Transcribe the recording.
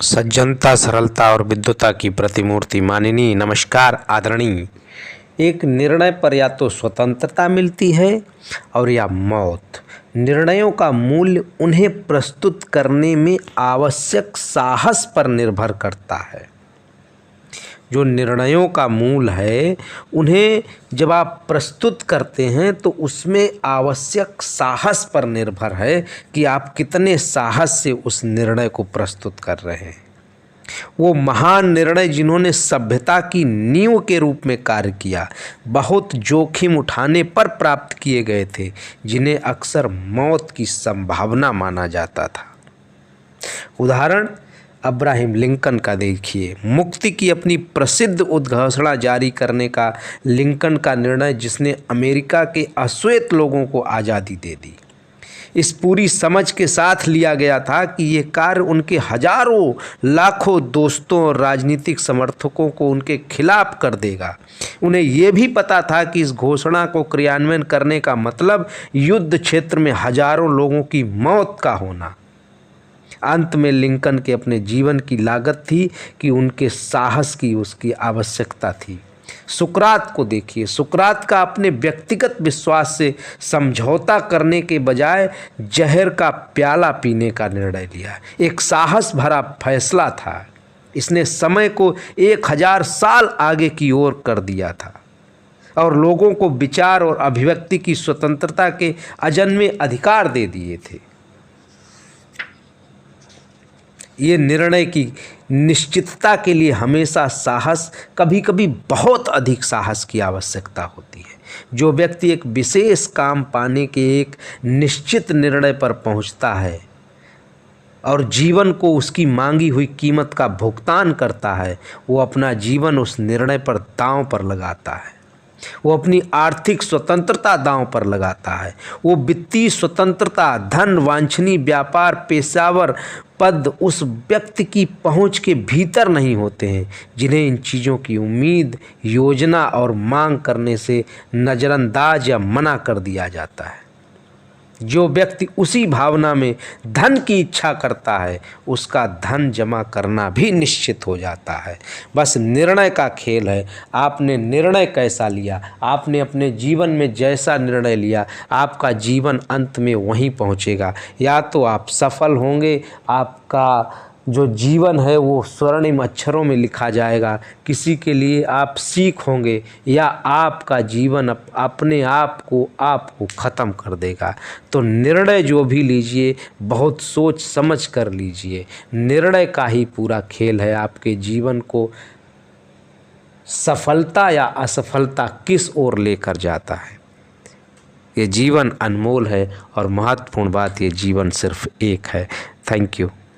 सज्जनता, सरलता और विद्वता की प्रतिमूर्ति माननीय, नमस्कार आदरणीय। एक निर्णय पर या तो स्वतंत्रता मिलती है और या मौत। निर्णयों का मूल्य उन्हें प्रस्तुत करने में आवश्यक साहस पर निर्भर करता है। जो निर्णयों का मूल है उन्हें जब आप प्रस्तुत करते हैं तो उसमें आवश्यक साहस पर निर्भर है कि आप कितने साहस से उस निर्णय को प्रस्तुत कर रहे हैं। वो महान निर्णय जिन्होंने सभ्यता की नींव के रूप में कार्य किया, बहुत जोखिम उठाने पर प्राप्त किए गए थे, जिन्हें अक्सर मौत की संभावना माना जाता था। उदाहरण अब्राहम लिंकन का देखिए। मुक्ति की अपनी प्रसिद्ध उद्घोषणा जारी करने का लिंकन का निर्णय, जिसने अमेरिका के अश्वेत लोगों को आज़ादी दे दी, इस पूरी समझ के साथ लिया गया था कि ये कार्य उनके हजारों लाखों दोस्तों और राजनीतिक समर्थकों को उनके खिलाफ कर देगा। उन्हें ये भी पता था कि इस घोषणा को क्रियान्वयन करने का मतलब युद्ध क्षेत्र में हजारों लोगों की मौत का होना। अंत में लिंकन के अपने जीवन की लागत थी कि उनके साहस की उसकी आवश्यकता थी। सुकरात को देखिए। सुकरात का अपने व्यक्तिगत विश्वास से समझौता करने के बजाय जहर का प्याला पीने का निर्णय लिया। एक साहस भरा फैसला था। इसने समय को 1000 साल आगे की ओर कर दिया था और लोगों को विचार और अभिव्यक्ति की स्वतंत्रता के अजन्मे अधिकार दे दिए थे। ये निर्णय की निश्चितता के लिए हमेशा साहस, कभी कभी बहुत अधिक साहस की आवश्यकता होती है। जो व्यक्ति एक विशेष काम पाने के एक निश्चित निर्णय पर पहुंचता है और जीवन को उसकी मांगी हुई कीमत का भुगतान करता है, वो अपना जीवन उस निर्णय पर दांव पर लगाता है। वो अपनी आर्थिक स्वतंत्रता दांव पर लगाता है। वो वित्तीय स्वतंत्रता, धन, वांछनीय व्यापार, पेशावर पद उस व्यक्ति की पहुंच के भीतर नहीं होते हैं, जिन्हें इन चीज़ों की उम्मीद, योजना और मांग करने से नज़रअंदाज या मना कर दिया जाता है। जो व्यक्ति उसी भावना में धन की इच्छा करता है, उसका धन जमा करना भी निश्चित हो जाता है। बस निर्णय का खेल है। आपने निर्णय कैसा लिया, आपने अपने जीवन में जैसा निर्णय लिया, आपका जीवन अंत में वहीं पहुंचेगा। या तो आप सफल होंगे, आपका जो जीवन है वो स्वर्णिम अक्षरों में लिखा जाएगा, किसी के लिए आप सीख होंगे, या आपका जीवन अपने आप को ख़त्म कर देगा। तो निर्णय जो भी लीजिए, बहुत सोच समझ कर लीजिए। निर्णय का ही पूरा खेल है आपके जीवन को सफलता या असफलता किस ओर लेकर जाता है। ये जीवन अनमोल है और महत्वपूर्ण बात, ये जीवन सिर्फ एक है। Thank you.